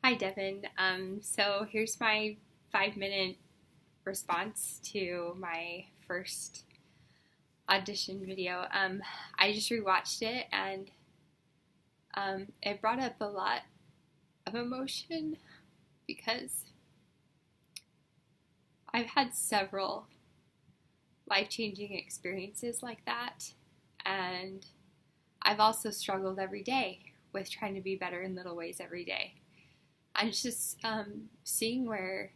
Hi, Devin. So here's my 5 minute response to my first audition video. I just rewatched it and it brought up a lot of emotion because I've had several life-changing experiences like that, and I've also struggled every day with trying to be better in little ways every day. And it's just seeing where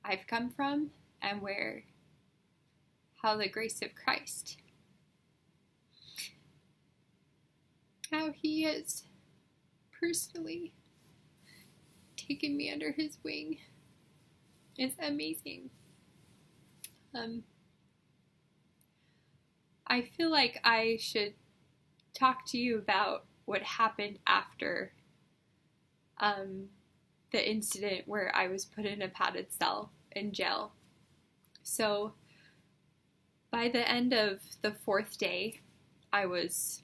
I've come from and how the grace of Christ, how He has personally taken me under His wing is amazing. I feel like I should talk to you about what happened after the incident where I was put in a padded cell in jail. So by the end of the fourth day, I was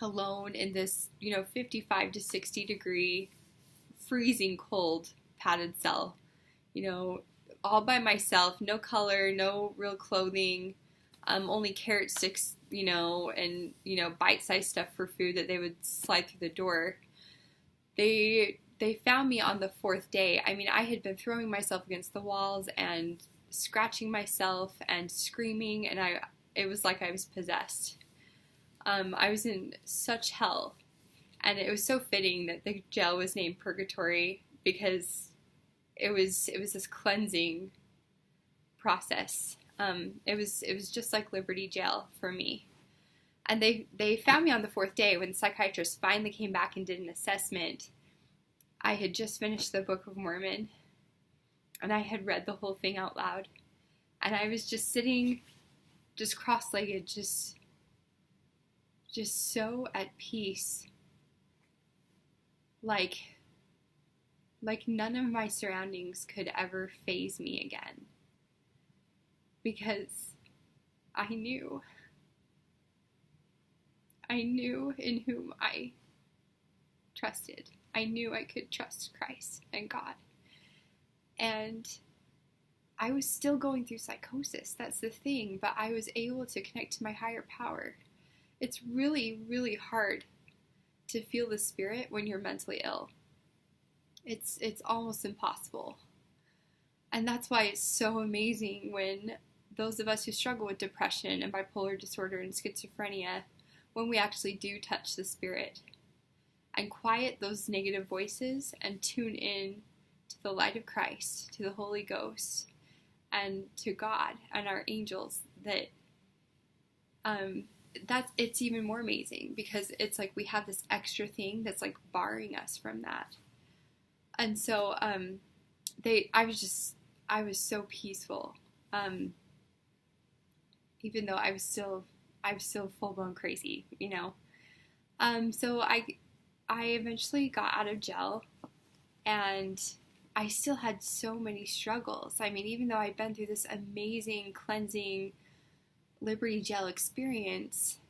alone in this, 55 to 60 degree, freezing cold padded cell, all by myself, no color, no real clothing, only carrot sticks, and, bite-sized stuff for food that they would slide through the door. They found me on the fourth day. I mean, I had been throwing myself against the walls and scratching myself and screaming, and it was like I was possessed. I was in such hell, and it was so fitting that the jail was named Purgatory because it was this cleansing process. It was just like Liberty Jail for me. And they found me on the fourth day when the psychiatrist finally came back and did an assessment. I had just finished the Book of Mormon, and I had read the whole thing out loud. And I was just sitting, just cross-legged, just so at peace. Like none of my surroundings could ever faze me again. Because I knew in whom I trusted. I knew I could trust Christ and God. And I was still going through psychosis, that's the thing, but I was able to connect to my higher power. It's really, really hard to feel the Spirit when you're mentally ill. It's almost impossible. And that's why it's so amazing when those of us who struggle with depression and bipolar disorder and schizophrenia, when we actually do touch the Spirit and quiet those negative voices and tune in to the light of Christ, to the Holy Ghost, and to God and our angels, it's even more amazing because it's like we have this extra thing that's like barring us from that. And so I was so peaceful, even though I was still full-blown crazy, So I eventually got out of jail, and I still had so many struggles. I mean, even though I'd been through this amazing, cleansing Liberty Jail experience,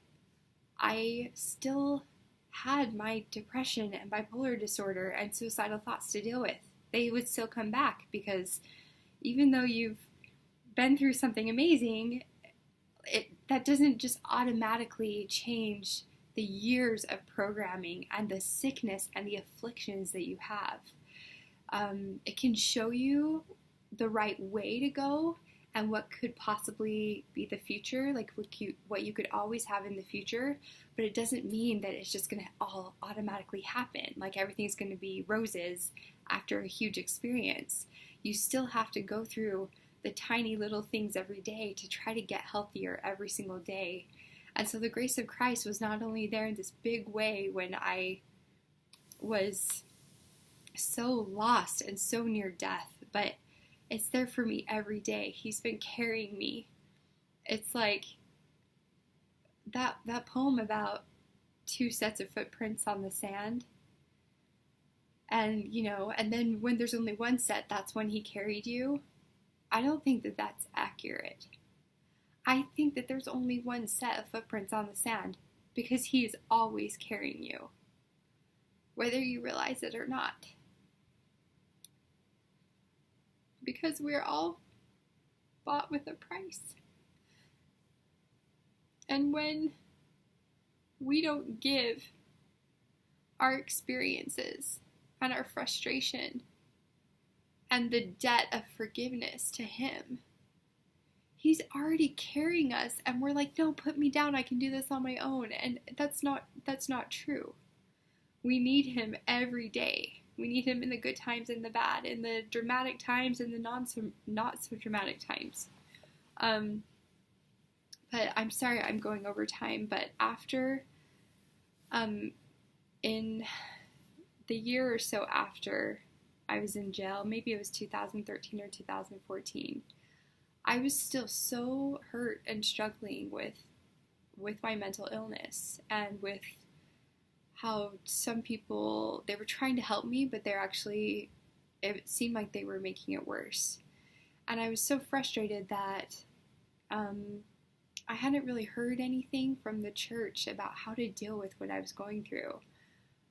I still had my depression and bipolar disorder and suicidal thoughts to deal with. They would still come back because even though you've been through something amazing, that doesn't just automatically change the years of programming and the sickness and the afflictions that you have. It can show you the right way to go and what could possibly be the future, like what you could always have in the future, but it doesn't mean that it's just going to all automatically happen, like everything's going to be roses after a huge experience. You still have to go through the tiny little things every day to try to get healthier every single day. And so the grace of Christ was not only there in this big way when I was so lost and so near death, but it's there for me every day. He's been carrying me. It's like that poem about two sets of footprints on the sand. And, and then when there's only one set, that's when He carried you. I don't think that that's accurate. I think that there's only one set of footprints on the sand because He is always carrying you, whether you realize it or not. because we're all bought with a price. And when we don't give our experiences and our frustration and the debt of forgiveness to him, he's already carrying us, and we're like, no, put me down, I can do this on my own. And that's not true. We need him every day. We need him in the good times and the bad, in the dramatic times and the not so dramatic times. But I'm sorry I'm going over time, but after, in the year or so after I was in jail, maybe it was 2013 or 2014, I was still so hurt and struggling with my mental illness, and with how some people, they were trying to help me, but it seemed like they were making it worse. And I was so frustrated that I hadn't really heard anything from the church about how to deal with what I was going through.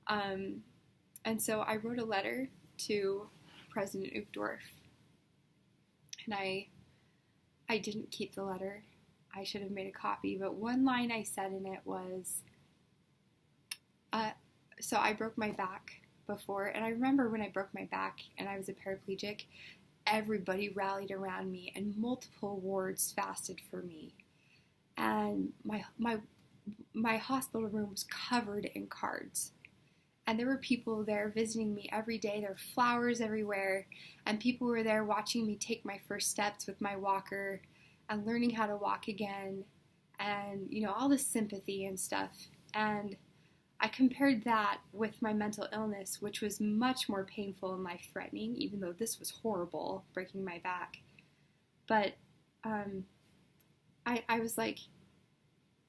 And so I wrote a letter to President Uchtdorf, and I didn't keep the letter. I should have made a copy, but one line I said in it was, so I broke my back before, and I remember when I broke my back and I was a paraplegic, everybody rallied around me and multiple wards fasted for me. And my hospital room was covered in cards. And there were people there visiting me every day. There were flowers everywhere. And people were there watching me take my first steps with my walker and learning how to walk again. And, all this sympathy and stuff. And I compared that with my mental illness, which was much more painful and life-threatening, even though this was horrible, breaking my back. But I was like,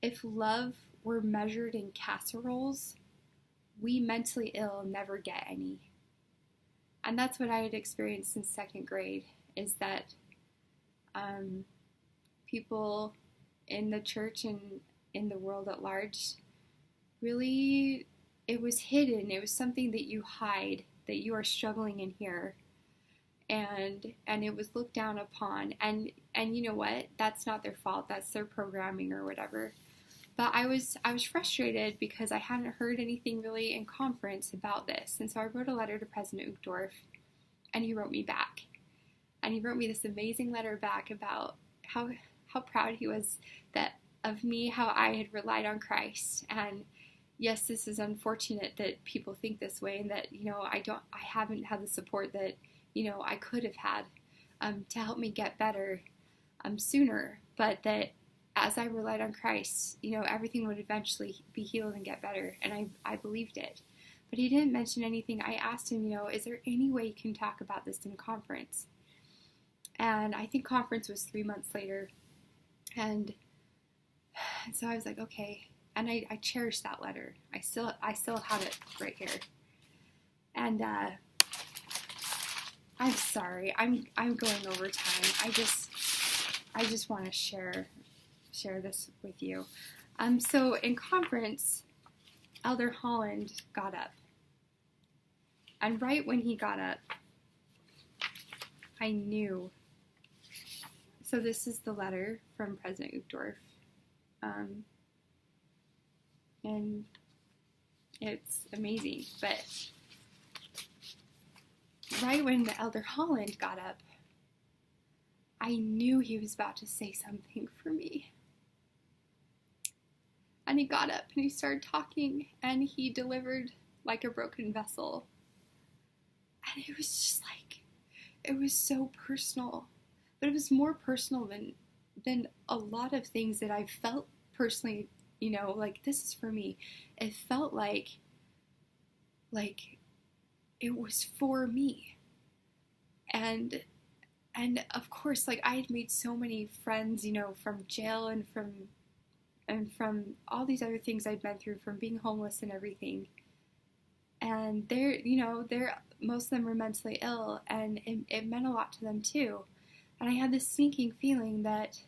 if love were measured in casseroles, we mentally ill never get any. And that's what I had experienced in second grade, is that people in the church and in the world at large, really, it was hidden. It was something that you hide, that you are struggling in here. And it was looked down upon. And you know what? That's not their fault. That's their programming or whatever. But I was frustrated because I hadn't heard anything really in conference about this. And so I wrote a letter to President Uchtdorf, and he wrote me back. And he wrote me this amazing letter back about how proud he was of me, how I had relied on Christ. And yes, this is unfortunate that people think this way, and that, I haven't had the support that, I could have had to help me get better sooner, but that as I relied on Christ, everything would eventually be healed and get better, and I believed it. But he didn't mention anything. I asked him, is there any way you can talk about this in conference? And I think conference was 3 months later, and so I was like, okay. And I cherished that letter. I still have it right here. And I'm sorry. I'm going over time. I just want to share this with you. So in conference, Elder Holland got up. And right when he got up, I knew. So this is the letter from President Uchtdorf. And it's amazing. But right when Elder Holland got up, I knew he was about to say something for me. And he got up and he started talking, and he delivered like a broken vessel. And it was just like, it was so personal. But it was more personal than a lot of things that I felt personally, like, this is for me. It felt like it was for me. And of course, like, I had made so many friends, from jail and from all these other things I'd been through, from being homeless and everything. And most of them were mentally ill, and it meant a lot to them too. And I had this sinking feeling that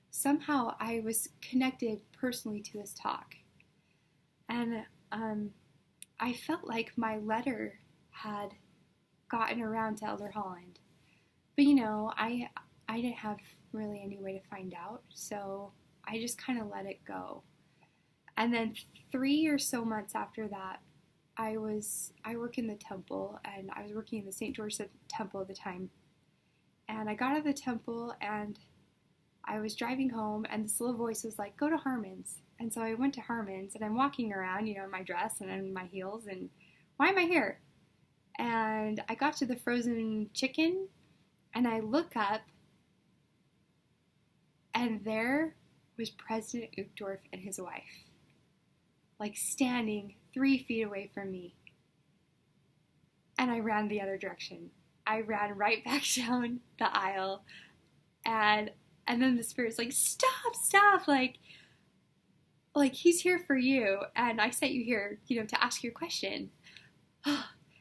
somehow I was connected personally to this talk. And I felt like my letter had gotten around to Elder Holland. But you know, I didn't have really any way to find out, so I just kind of let it go. And then 3 or so months after that, I work in the temple, and I was working in the St. George temple at the time. And I got out of the temple, and I was driving home, and this little voice was like, go to Harmon's. And so I went to Harmon's, and I'm walking around, you know, in my dress and in my heels, and why am I here? And I got to the frozen chicken, and I look up, and there was President Uchtdorf and his wife, like standing 3 feet away from me. And I ran the other direction. I ran right back down the aisle, and then the Spirit's like, stop, like he's here for you, and I sent you here, you know, to ask your question.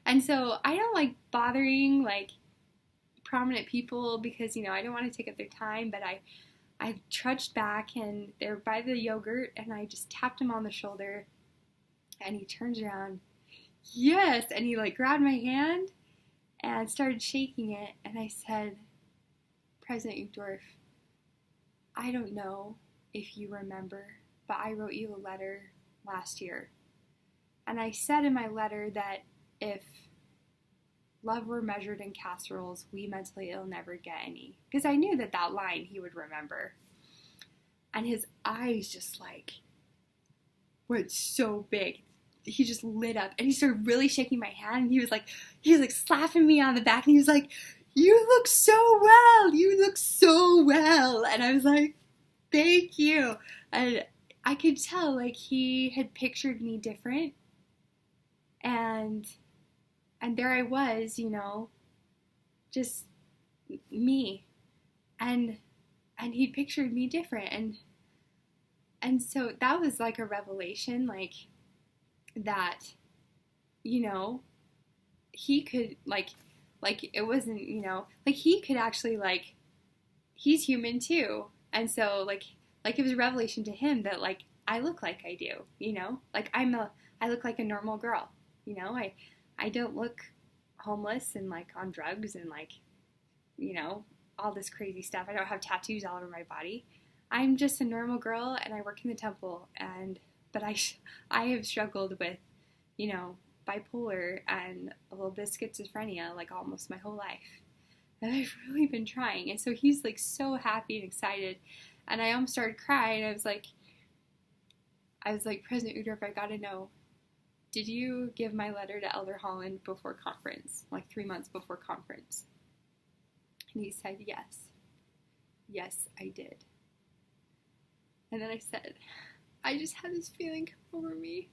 And so I don't like bothering like prominent people because, you know, I don't want to take up their time, but I trudged back, and they're by the yogurt, and I just tapped him on the shoulder, and he turns around, yes, and he like grabbed my hand and started shaking it, and I said, President Uchtdorf, I don't know if you remember, but I wrote you a letter last year. And I said in my letter that if love were measured in casseroles, we mentally ill never get any. Because I knew that line he would remember. And his eyes just like went so big. He just lit up, and he started really shaking my hand, and he was like slapping me on the back, and he was like, you look so well, and I was like, thank you. And I could tell like he had pictured me different, and there I was, you know, just me, and he pictured me different, and so that was like a revelation, like that, you know, he could like it wasn't, you know, like he could actually, like, he's human too. And so like it was a revelation to him that like I look like I do, you know, like I look like a normal girl, you know, I don't look homeless and like on drugs and like, you know, all this crazy stuff. I don't have tattoos all over my body. I'm just a normal girl, and I work in the temple, but I have struggled with, you know, bipolar and a little bit of schizophrenia like almost my whole life. And I've really been trying. And so he's like so happy and excited. And I almost started crying. I was like, President Uchtdorf, I gotta know, did you give my letter to Elder Holland before conference, like 3 months before conference? And he said, yes. Yes, I did. And then I said, I just had this feeling come over me.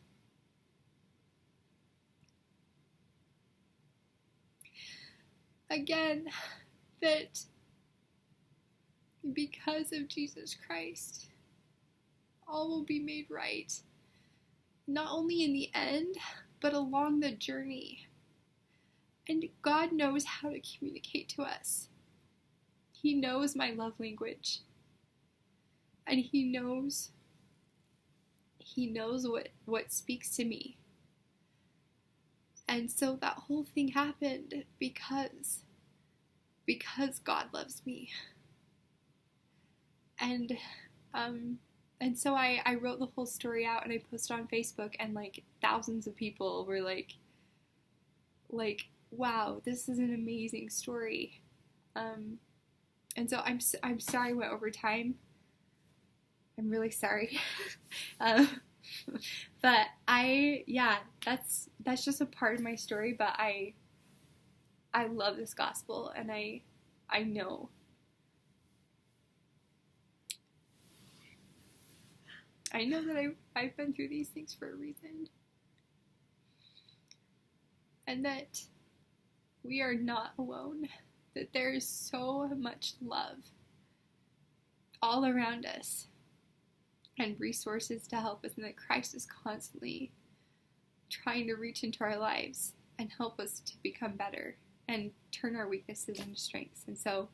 Again, that because of Jesus Christ, all will be made right. Not only in the end, but along the journey. And God knows how to communicate to us. He knows my love language. And He knows what speaks to me. And so that whole thing happened because God loves me. And so I wrote the whole story out, and I posted on Facebook, and like thousands of people were like, wow, this is an amazing story. And so I'm sorry I went over time. I'm really sorry. But that's just a part of my story, but I love this gospel, and I know that I've been through these things for a reason, and that we are not alone, that there is so much love all around us and resources to help us, and that Christ is constantly trying to reach into our lives and help us to become better and turn our weaknesses into strengths. And so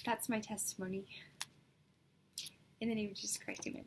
that's my testimony. In the name of Jesus Christ, amen.